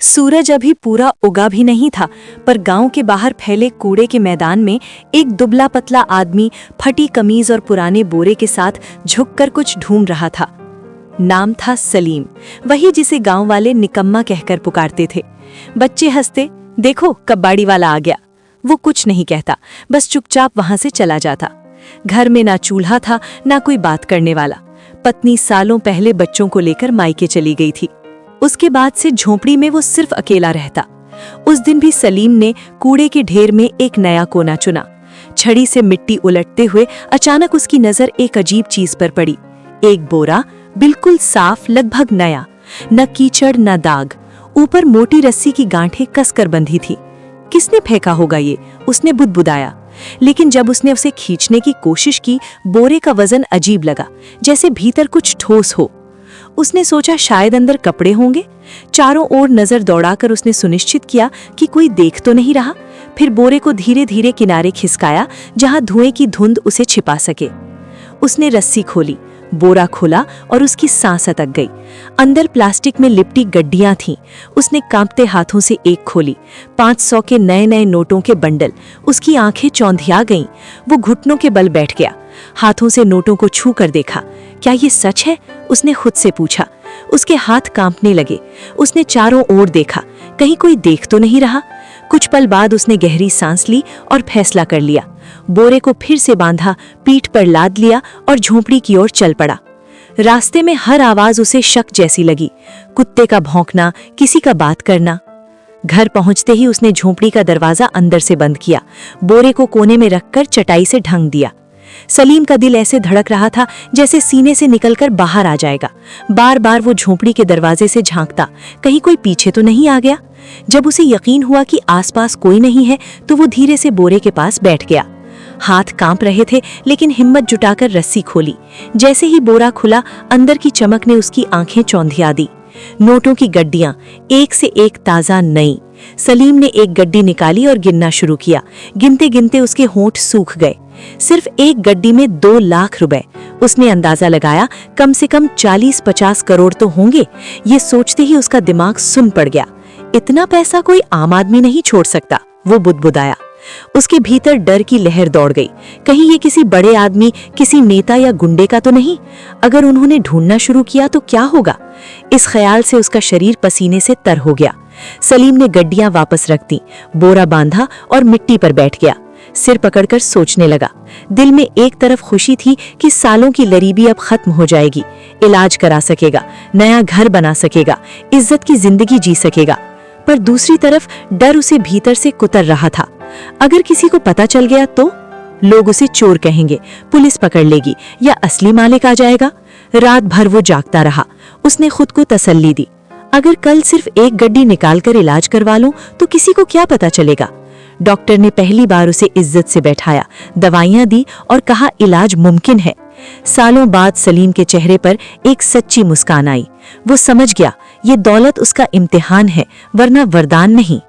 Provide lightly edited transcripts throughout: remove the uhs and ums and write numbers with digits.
सूरज अभी पूरा उगा भी नहीं था, पर गांव के बाहर फैले कूड़े के मैदान में एक दुबला पतला आदमी फटी कमीज और पुराने बोरे के साथ झुककर कुछ ढूंढ रहा था। नाम था सलीम, वही जिसे गांव वाले निकम्मा कहकर पुकारते थे। बच्चे हंसते, देखो कबाड़ी वाला आ गया। वो कुछ नहीं कहता, बस चुपचाप वहां से चला जाता। घर में ना चूल्हा था, ना कोई बात करने वाला। पत्नी सालों पहले बच्चों को लेकर मायके चली गई थी। उसके बाद से झोपड़ी में वो सिर्फ अकेला रहता। उस दिन भी सलीम ने कूड़े के ढेर में एक नया कोना चुना। छड़ी से मिट्टी उलटते हुए अचानक उसकी नजर एक अजीब चीज पर पड़ी। एक बोरा, बिल्कुल साफ, लगभग नया, न कीचड़ न दाग। ऊपर मोटी रस्सी की गांठें कसकर बंधी थी। किसने फेंका होगा ये, उसने बुदबुदाया। लेकिन जब उसने उसे खींचने की कोशिश की, बोरे का वजन अजीब लगा, जैसे भीतर कुछ ठोस हो। उसने सोचा शायद अंदर कपड़े होंगे। चारों ओर नजर दौड़ाकर उसने सुनिश्चित किया कि कोई देख तो नहीं रहा। फिर बोरे को धीरे धीरे किनारे खिसकाया, जहां धुएं की धुंध उसे छिपा सके। उसने रस्सी खोली, बोरा खुला और उसकी सांस अटक गई। अंदर प्लास्टिक में लिपटी गड्डियां थीं। उसने कांपते हाथों से एक खोली। 500 के नए नए नोटों के बंडल। उसकी आंखें चौंधिया गईं। वो घुटनों के बल बैठ गया। हाथों से नोटों को छू कर देखा। क्या ये सच है? उसने खुद से पूछा। उसके हाथ कांपने लगे। उसने चारों ओर देखा, कहीं कोई देख तो नहीं रहा। कुछ पल बाद उसने गहरी सांस ली और फैसला कर लिया। बोरे को फिर से बांधा, पीठ पर लाद लिया और झोंपड़ी की ओर चल पड़ा। रास्ते में हर आवाज उसे शक जैसी लगी। कुत्ते का भौंकना, किसी का बात करना। घर पहुंचते ही उसने झोंपड़ी का दरवाजा अंदर से बंद किया। बोरे को कोने में रखकर चटाई से ढंक दिया। सलीम का दिल ऐसे धड़क रहा था जैसे सीने से निकलकर बाहर आ जाएगा। बार बार वो झोंपड़ी के दरवाजे से झांकता, कहीं कोई पीछे तो नहीं आ गया। जब उसे यकीन हुआ कि आसपास कोई नहीं है, तो वो धीरे से बोरे के पास बैठ गया। हाथ कांप रहे थे, लेकिन हिम्मत जुटाकर रस्सी खोली। जैसे ही बोरा खुला, अंदर की चमक ने उसकी आंखें चौंधिया दी। नोटों की गड्डियां, एक से एक ताजा नई। सलीम ने एक गड्डी निकाली और गिनना शुरू किया। गिनते गिनते उसके होंठ सूख गए। सिर्फ एक गड्डी में 2 लाख रुपए। उसने अंदाजा लगाया, कम से कम 40-50 करोड़ तो होंगे। ये सोचते ही उसका दिमाग सुन पड़ गया। इतना पैसा कोई आम आदमी नहीं छोड़ सकता, वो बुदबुदाया। उसके भीतर डर की लहर दौड़ गई। कहीं ये किसी बड़े आदमी, किसी नेता या गुंडे का तो नहीं? अगर उन्होंने ढूंढना शुरू किया तो क्या होगा? इस ख्याल से उसका शरीर पसीने से तर हो गया। सलीम ने गड्डियां वापस रख दी, बोरा बांधा और मिट्टी पर बैठ गया। सिर पकड़कर सोचने लगा। दिल में एक तरफ खुशी थी कि सालों की गरीबी अब खत्म हो जाएगी, इलाज करा सकेगा, नया घर बना सकेगा, इज्जत की जिंदगी जी सकेगा। पर दूसरी तरफ डर उसे भीतर से कुतर रहा था। अगर किसी को पता चल गया तो? लोग उसे चोर कहेंगे, पुलिस पकड़ लेगी, या असली मालिक आ जाएगा। रात भर वो जागता रहा। उसने खुद को तसल्ली दी, अगर कल सिर्फ एक गड्डी निकालकर इलाज करवा लूं तो किसी को क्या पता चलेगा। डॉक्टर ने पहली बार उसे इज्जत से बैठाया, दवाइयां दी और कहा इलाज मुमकिन है। सालों बाद सलीम के चेहरे पर एक सच्ची मुस्कान आई। वो समझ गया ये दौलत उसका इम्तिहान है, वरना वरदान नहीं।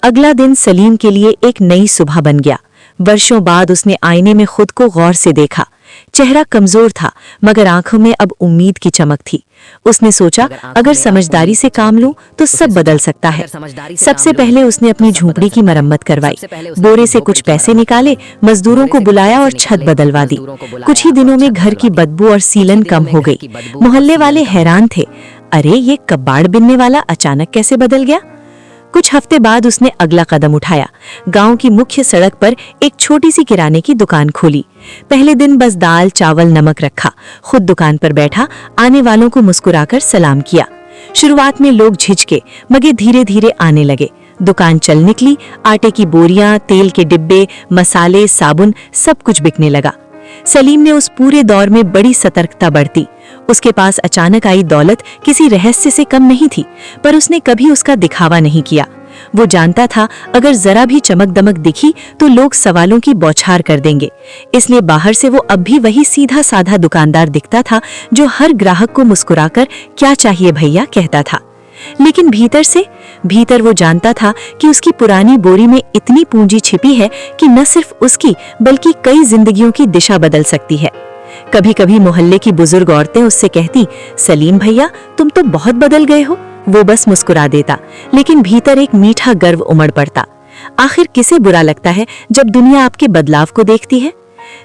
अगला दिन सलीम के लिए एक नई सुबह बन गया। वर्षों बाद उसने आईने में खुद को गौर से देखा। चेहरा कमजोर था, मगर आंखों में अब उम्मीद की चमक थी। उसने सोचा, अगर समझदारी से काम लूं तो सब बदल सकता है। सबसे पहले उसने अपनी झोंपड़ी की मरम्मत करवाई। बोरे से कुछ पैसे निकाले, मजदूरों को बुलाया और छत बदलवा दी। कुछ ही दिनों में घर की बदबू और सीलन कम हो गई। मोहल्ले वाले हैरान थे, अरे ये कबाड़ बिनने वाला अचानक कैसे बदल गया? कुछ हफ्ते बाद उसने अगला कदम उठाया। गांव की मुख्य सड़क पर एक छोटी सी किराने की दुकान खोली। पहले दिन बस दाल, चावल, नमक रखा। खुद दुकान पर बैठा, आने वालों को मुस्कुराकर सलाम किया। शुरुआत में लोग झिझके, मगर धीरे धीरे आने लगे। दुकान चल निकली। आटे की बोरियां, तेल के डिब्बे, मसाले, साबुन, सब कुछ बिकने लगा। सलीम ने उस पूरे दौर में बड़ी सतर्कता बरती। उसके पास अचानक आई दौलत किसी रहस्य से कम नहीं थी, पर उसने कभी उसका दिखावा नहीं किया। वो जानता था अगर जरा भी चमक दमक दिखी तो लोग सवालों की बौछार कर देंगे। इसलिए बाहर से वो अब भी वही सीधा साधा दुकानदार दिखता था जो हर ग्राहक को मुस्कुराकर क्या चाहिए भैया कहता था। लेकिन भीतर वो जानता था कि उसकी पुरानी बोरी में इतनी पूंजी छिपी है कि न सिर्फ उसकी बल्कि कई जिंदगियों की दिशा बदल सकती है। कभी कभी मोहल्ले की बुजुर्ग औरतें उससे कहती, सलीम भैया तुम तो बहुत बदल गए हो, वो बस मुस्कुरा देता, लेकिन भीतर एक मीठा गर्व उमड़ पड़ता। आखिर किसे बुरा लगता है जब दुनिया आपके बदलाव को देखती है।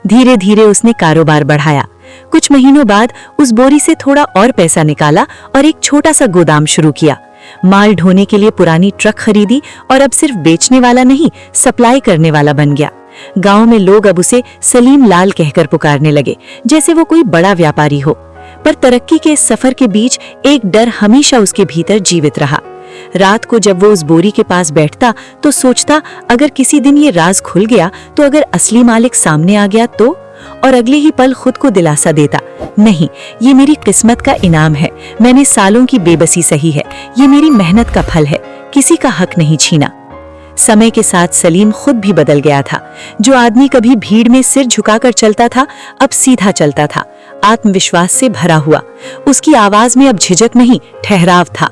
धीरे धीरे उसने कारोबार बढ़ाया। कुछ महीनों बाद उस बोरी से थोड़ा और पैसा निकाला और एक छोटा सा गोदाम शुरू किया। माल ढोने के लिए पुरानी ट्रक खरीदी और अब सिर्फ बेचने वाला नहीं, सप्लाई करने वाला बन गया। गांव में लोग अब उसे सलीम लाल कहकर पुकारने लगे, जैसे वो कोई बड़ा व्यापारी हो। पर तरक्की के इस सफर के बीच एक डर हमेशा उसके भीतर जीवित रहा। रात को जब वो उस बोरी के पास बैठता तो सोचता, अगर किसी दिन ये राज खुल गया तो, अगर असली मालिक सामने आ गया तो। और अगले ही पल खुद को दिलासा देता, नहीं, ये मेरी किस्मत का इनाम है, मैंने सालों की बेबसी सही है, ये मेरी मेहनत का फल है, किसी का हक नहीं छीना। समय के साथ सलीम खुद भी बदल गया था। जो आदमी कभी भीड़ में सिर झुकाकर चलता था, अब सीधा चलता था, आत्मविश्वास से भरा हुआ। उसकी आवाज में अब झिझक नहीं, ठहराव था।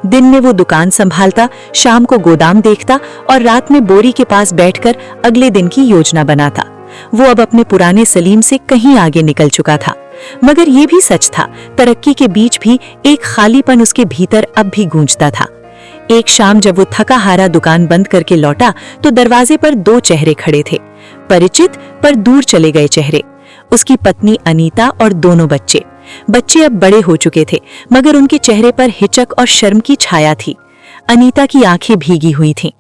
दिन में वो दुकान संभालता, शाम को गोदाम देखता और रात में बोरी के पास बैठकर अगले दिन की योजना बनाता। वो अब अपने पुराने सलीम से कहीं आगे निकल चुका था। मगर ये भी सच था, तरक्की के बीच भी एक खालीपन उसके भीतर अब भी गूंजता था। एक शाम जब वो थका हारा दुकान बंद करके लौटा तो दरवाजे पर दो चेहरे खड़े थे, परिचित पर दूर चले गए चेहरे। उसकी पत्नी अनीता और दोनों बच्चे। बच्चे अब बड़े हो चुके थे, मगर उनके चेहरे पर हिचक और शर्म की छाया थी। अनीता की आंखें भीगी हुई थीं।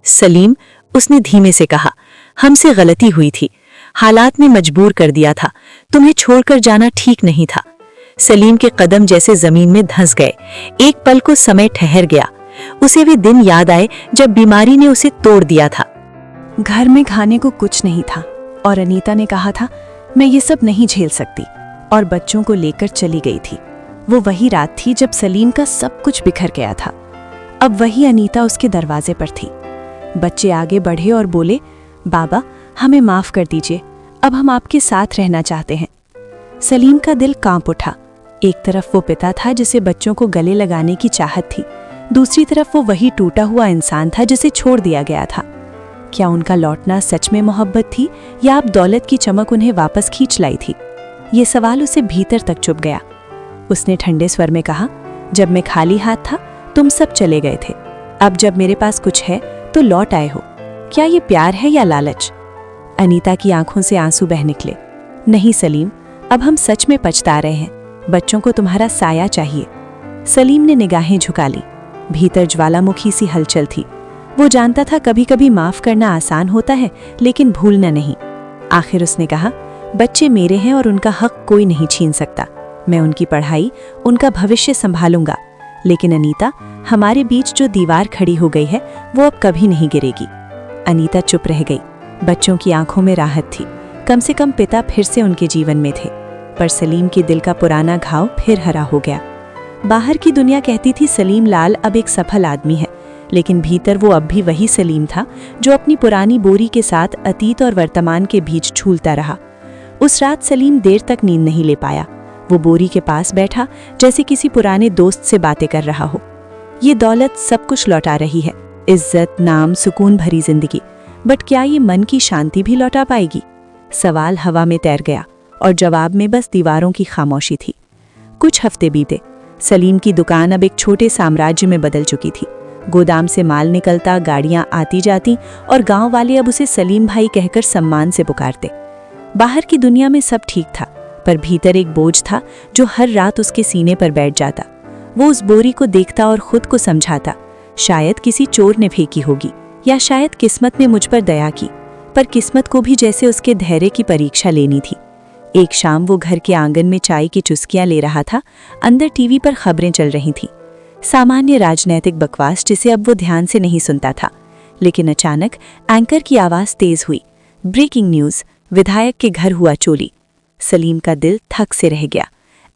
सलीम, उसने धीमे से कहा, हमसे गलती हुई थी, हालात ने मजबूर कर दिया था, तुम्हें छोड़कर जाना ठीक नहीं था। सलीम के कदम जैसे जमीन में धंस गए। एक पल को समय ठहर गया। उसे वे दिन याद आए जब बीमारी ने उसे तोड़ दिया था। घर में खाने को कुछ नहीं था और अनीता ने कहा था, मैं ये सब नहीं झेल सकती, और बच्चों को लेकर चली गई थी। वो वही रात थी जब सलीम का सब कुछ बिखर गया था। अब वही अनीता उसके दरवाजे पर थी। बच्चे आगे बढ़े और बोले, बाबा, हमें माफ कर दीजिए, अब हम आपके साथ रहना चाहते हैं। सलीम का दिल कांप उठा। एक तरफ वो पिता था जिसे बच्चों को गले लगाने की चाहत थी, दूसरी तरफ वो वही टूटा हुआ इंसान था जिसे छोड़ दिया गया था। क्या उनका लौटना सच में मोहब्बत थी या अब दौलत की चमक उन्हें वापस खींच लाई थी? ये सवाल उसे भीतर तक चुभ गया। उसने ठंडे स्वर में कहा, जब मैं खाली हाथ था तुम सब चले गए थे, अब जब मेरे पास कुछ है तो लौट आए हो। क्या ये प्यार है या लालच? अनीता की आंखों से आंसू बह निकले। नहीं सलीम, अब हम सच में पछता रहे हैं, बच्चों को तुम्हारा साया चाहिए। सलीम ने निगाहें झुका ली। भीतर ज्वालामुखी सी हलचल थी। वो जानता था कभी कभी माफ करना आसान होता है, लेकिन भूलना नहीं। आखिर उसने कहा, बच्चे मेरे हैं और उनका हक कोई नहीं छीन सकता। मैं उनकी पढ़ाई, उनका भविष्य संभालूंगा। लेकिन अनीता, हमारे बीच जो दीवार खड़ी हो गई है वो अब कभी नहीं गिरेगी। अनीता चुप रह गई। बच्चों की आंखों में राहत थी, कम से कम पिता फिर से उनके जीवन में थे। पर सलीम के दिल का पुराना घाव फिर हरा हो गया। बाहर की दुनिया कहती थी सलीम लाल अब एक सफल आदमी है, लेकिन भीतर वो अब भी वही सलीम था जो अपनी पुरानी बोरी के साथ अतीत और वर्तमान के बीच झूलता रहा। उस रात सलीम देर तक नींद नहीं ले पाया। वो बोरी के पास बैठा जैसे किसी पुराने दोस्त से बातें कर रहा हो। ये दौलत सब कुछ लौटा रही है, इज्जत, नाम, सुकून भरी जिंदगी, बट क्या ये मन की शांति भी लौटा पाएगी? सवाल हवा में तैर गया और जवाब में बस दीवारों की खामोशी थी। कुछ हफ्ते बीते। सलीम की दुकान अब एक छोटे साम्राज्य में बदल चुकी थी। गोदाम से माल निकलता, गाड़ियां आती जाती और गांव वाले अब उसे सलीम भाई कहकर सम्मान से पुकारते। बाहर की दुनिया में सब ठीक था, पर भीतर एक बोझ था जो हर रात उसके सीने पर बैठ जाता। वो उस बोरी को देखता और खुद को समझाता, शायद किसी चोर ने फेंकी होगी, या शायद किस्मत ने मुझ पर दया की। पर किस्मत को भी जैसे उसके धैर्य की परीक्षा लेनी थी। एक शाम वो घर के आंगन में चाय की चुस्कियां ले रहा था। अंदर टीवी पर खबरें चल रही थीं, सामान्य राजनैतिक बकवास जिसे अब वो ध्यान से नहीं सुनता था। लेकिन अचानक एंकर की आवाज तेज हुई, ब्रेकिंग न्यूज, विधायक के घर हुआ चोरी। सलीम का दिल थक से रह गया।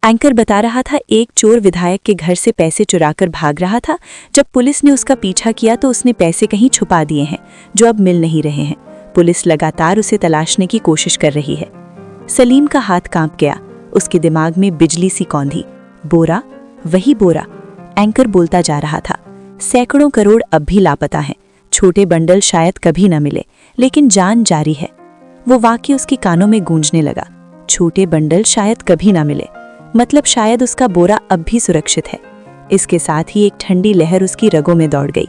एंकर बता रहा था एक चोर विधायक के घर से पैसे चुराकर भाग रहा था। जब पुलिस ने उसका पीछा किया तो उसने पैसे कहीं छुपा दिए हैं जो अब मिल नहीं रहे हैं। पुलिस लगातार उसे तलाशने की कोशिश कर रही है। सलीम का हाथ कांप गया। उसके दिमाग में बिजली सी कौंधी। बोरा, वही बोरा। एंकर बोलता जा रहा था, सैकड़ों करोड़ अब भी लापता हैं। छोटे बंडल शायद कभी न मिले, लेकिन जान जारी है। वो वाक्य उसके कानों में गूंजने लगा। छोटे बंडल शायद कभी ना मिले, मतलब शायद उसका बोरा अब भी सुरक्षित है। इसके साथ ही एक ठंडी लहर उसकी रगों में दौड़ गई।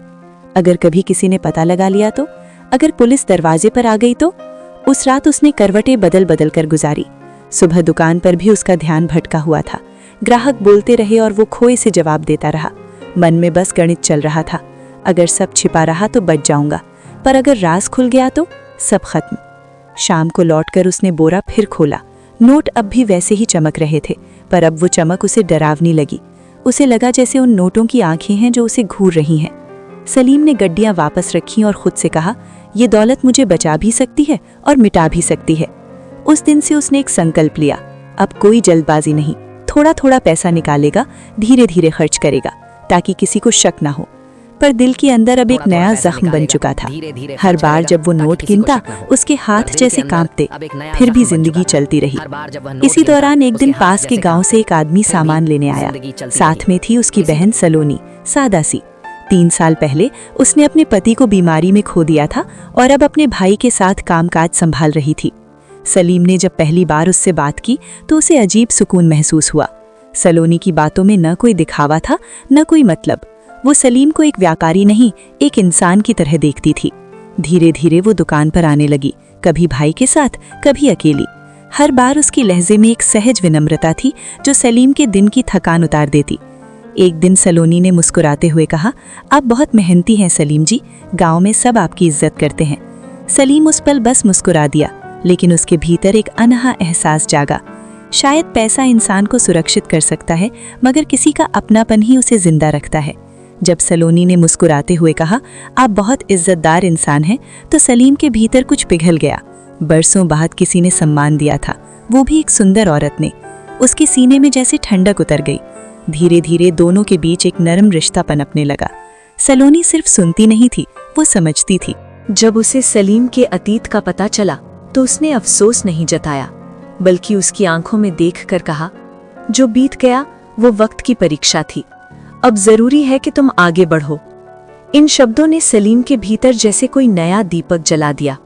अगर कभी किसी ने पता लगा लिया तो, अगर पुलिस दरवाजे पर आ गई तो। उस रात उसने करवटें बदल बदल कर गुजारी। सुबह दुकान पर भी उसका ध्यान भटका हुआ था। ग्राहक बोलते रहे और वो खोए से जवाब देता रहा। मन में बस गणित चल रहा था, अगर सब छिपा रहा तो बच जाऊंगा, पर अगर राज खुल गया तो सब खत्म। शाम को लौटकर उसने बोरा फिर खोला। नोट अब भी वैसे ही चमक रहे थे, पर अब वो चमक उसे डरावनी लगी। उसे लगा जैसे उन नोटों की आंखें हैं जो उसे घूर रही हैं। सलीम ने गड्डियां वापस रखीं और खुद से कहा, ये दौलत मुझे बचा भी सकती है और मिटा भी सकती है। उस दिन से उसने एक संकल्प लिया, अब कोई जल्दबाजी नहीं, थोड़ा थोड़ा पैसा निकालेगा, धीरे धीरे खर्च करेगा ताकि किसी को शक ना हो। पर दिल के अंदर अब एक नया जख्म बन चुका था। हर बार जब वो नोट गिनता, उसके हाथ जैसे कांपते, फिर भी जिंदगी चलती रही। इसी दौरान एक दिन पास के गांव से एक आदमी सामान लेने आया। साथ में थी उसकी बहन सलोनी, सादा सी। 3 साल पहले उसने अपने पति को बीमारी में खो दिया था और अब अपने भाई के साथ कामकाज संभाल रही थी। सलीम ने जब पहली बार उससे बात की तो उसे अजीब सुकून महसूस हुआ। सलोनी की बातों में न कोई दिखावा था, न कोई मतलब। वो सलीम को एक व्यापारी नहीं, एक इंसान की तरह देखती थी। धीरे धीरे वो दुकान पर आने लगी, कभी भाई के साथ, कभी अकेली। हर बार उसकी लहजे में एक सहज विनम्रता थी जो सलीम के दिन की थकान उतार देती। एक दिन सलोनी ने मुस्कुराते हुए कहा, आप बहुत मेहनती हैं सलीम जी, गांव में सब आपकी इज्जत करते हैं। सलीम उस पल बस मुस्कुरा दिया, लेकिन उसके भीतर एक अनहा एहसास जागा। शायद पैसा इंसान को सुरक्षित कर सकता है, मगर किसी का अपनापन ही उसे जिंदा रखता है। जब सलोनी ने मुस्कुराते हुए कहा, आप बहुत इज्जतदार इंसान हैं, तो सलीम के भीतर कुछ पिघल गया। बरसों बाद किसी ने सम्मान दिया था, वो भी एक सुंदर औरत ने। उसके सीने में जैसे ठंडक उतर गई। धीरे धीरे दोनों के बीच एक नरम रिश्ता पनपने लगा। सलोनी सिर्फ सुनती नहीं थी, वो समझती थी। जब उसे सलीम के अतीत का पता चला तो उसने अफसोस नहीं जताया, बल्कि उसकी आंखों में देखकर कहा, जो बीत गया वो वक्त की परीक्षा थी, अब जरूरी है कि तुम आगे बढ़ो। इन शब्दों ने सलीम के भीतर जैसे कोई नया दीपक जला दिया।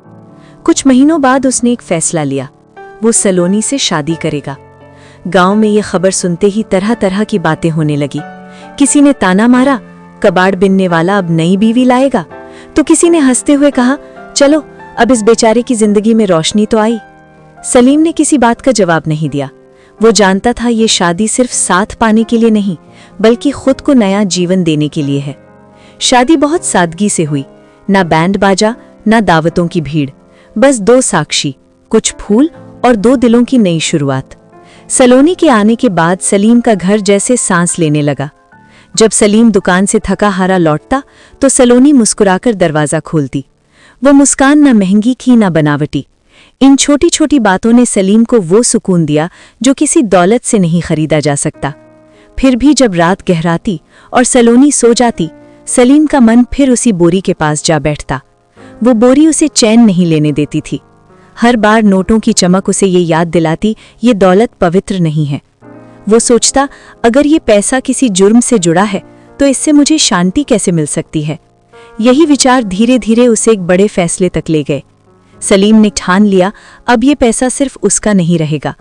कुछ महीनों बाद उसने एक फैसला लिया, वो सलोनी से शादी करेगा। गांव में ये खबर सुनते ही तरह तरह की बातें होने लगी। किसी ने ताना मारा, कबाड़ बिनने वाला अब नई बीवी लाएगा, तो किसी ने हंसते हुए कहा, चलो अब इस बेचारे की जिंदगी में रोशनी तो आई। सलीम ने किसी बात का जवाब नहीं दिया। वो जानता था ये शादी सिर्फ साथ पाने के लिए नहीं, बल्कि खुद को नया जीवन देने के लिए है। शादी बहुत सादगी से हुई, ना बैंड बाजा, ना दावतों की भीड़, बस 2 साक्षी, कुछ फूल और 2 दिलों की नई शुरुआत। सलोनी के आने के बाद सलीम का घर जैसे सांस लेने लगा। जब सलीम दुकान से थका हारा लौटता तो सलोनी मुस्कुराकर दरवाजा खोलती। वो मुस्कान ना महंगी की ना बनावटी। इन छोटी छोटी बातों ने सलीम को वो सुकून दिया जो किसी दौलत से नहीं खरीदा जा सकता। फिर भी जब रात गहराती और सलोनी सो जाती, सलीम का मन फिर उसी बोरी के पास जा बैठता। वो बोरी उसे चैन नहीं लेने देती थी। हर बार नोटों की चमक उसे ये याद दिलाती, ये दौलत पवित्र नहीं है। वो सोचता, अगर ये पैसा किसी जुर्म से जुड़ा है तो इससे मुझे शांति कैसे मिल सकती है। यही विचार धीरे धीरे उसे एक बड़े फैसले तक ले गए। सलीम ने ठान लिया, अब ये पैसा सिर्फ उसका नहीं रहेगा,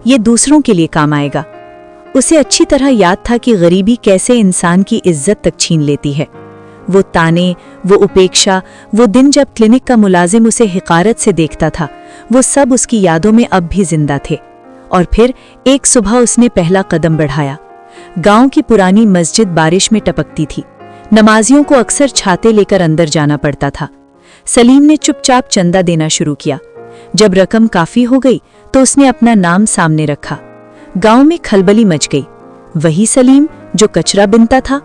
ये दूसरों के लिए काम आएगा। उसे अच्छी तरह याद था कि गरीबी कैसे इंसान की इज्जत तक छीन लेती है। वो ताने, वो उपेक्षा, वो दिन जब क्लिनिक का मुलाजिम उसे हिकारत से देखता था, वो सब उसकी यादों में अब भी जिंदा थे। और फिर एक सुबह उसने पहला कदम बढ़ाया। गांव की पुरानी मस्जिद बारिश में टपकती थी। नमाजियों को अक्सर छाते लेकर अंदर जाना पड़ता था। सलीम ने चुपचाप चंदा देना शुरू किया। जब रकम काफी हो गई तो उसने अपना नाम सामने रखा। गांव में खलबली मच गई। वही सलीम जो कचरा बिनता था,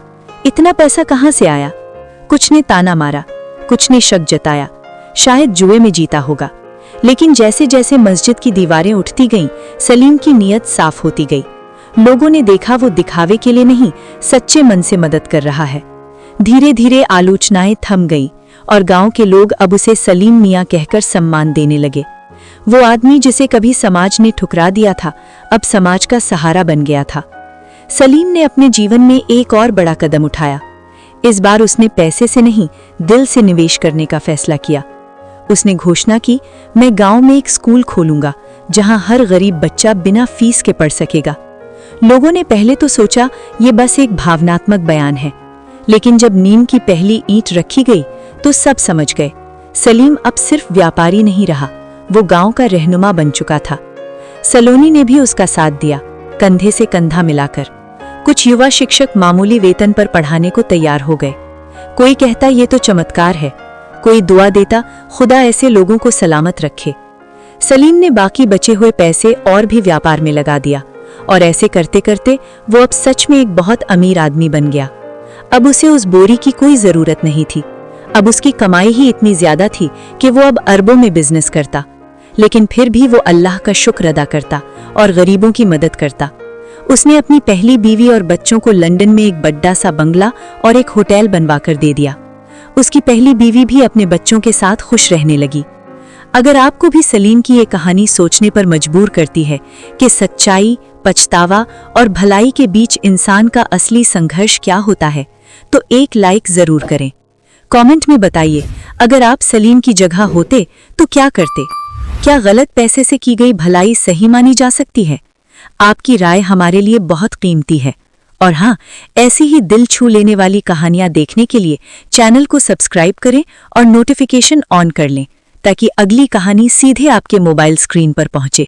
इतना पैसा कहां से आया? कुछ ने ताना मारा, कुछ ने शक जताया, शायद जुए में जीता होगा। लेकिन जैसे जैसे मस्जिद की दीवारें उठती गईं, सलीम की नीयत साफ होती गई। लोगों ने देखा वो दिखावे के लिए नहीं, सच्चे मन से मदद कर रहा है। धीरे धीरे आलोचनाएं थम गईं और गांव के लोग अब उसे सलीम मियां कहकर सम्मान देने लगे। वो आदमी जिसे कभी समाज ने ठुकरा दिया था, अब समाज का सहारा बन गया था। सलीम ने अपने जीवन में एक और बड़ा कदम उठाया। इस बार उसने पैसे से नहीं, दिल से निवेश करने का फैसला किया। उसने घोषणा की, मैं गांव में एक स्कूल खोलूंगा जहां हर गरीब बच्चा बिना फीस के पढ़ सकेगा। लोगों ने पहले तो सोचा ये बस एक भावनात्मक बयान है, लेकिन जब नीम की पहली ईंट रखी गई तो सब समझ गए। सलीम अब सिर्फ व्यापारी नहीं रहा, वो गांव का रहनुमा बन चुका था। सलोनी ने भी उसका साथ दिया, कंधे से कंधा मिलाकर। कुछ युवा शिक्षक मामूली वेतन पर पढ़ाने को तैयार हो गए। कोई कहता ये तो चमत्कार है, कोई दुआ देता खुदा ऐसे लोगों को सलामत रखे। सलीम ने बाकी बचे हुए पैसे और भी व्यापार में लगा दिया, और ऐसे करते करते वो अब सच में एक बहुत अमीर आदमी बन गया। अब उसे उस बोरी की कोई जरूरत नहीं थी। अब उसकी कमाई ही इतनी ज्यादा थी कि वो अब अरबों में बिजनेस करता, लेकिन फिर भी वो अल्लाह का शुक्र अदा करता और गरीबों की मदद करता। उसने अपनी पहली बीवी और बच्चों को लंदन में एक बड़ा सा बंगला और एक होटल बनवाकर दे दिया। उसकी पहली बीवी भी अपने बच्चों के साथ खुश रहने लगी। अगर आपको भी सलीम की ये कहानी सोचने पर मजबूर करती है कि सच्चाई, पछतावा और भलाई के बीच इंसान का असली संघर्ष क्या होता है, तो एक लाइक जरूर करें। कमेंट में बताइए, अगर आप सलीम की जगह होते तो क्या करते? क्या गलत पैसे से की गई भलाई सही मानी जा सकती है? आपकी राय हमारे लिए बहुत कीमती है। और हाँ, ऐसी ही दिल छू लेने वाली कहानियां देखने के लिए चैनल को सब्सक्राइब करें और नोटिफिकेशन ऑन कर लें, ताकि अगली कहानी सीधे आपके मोबाइल स्क्रीन पर पहुंचे।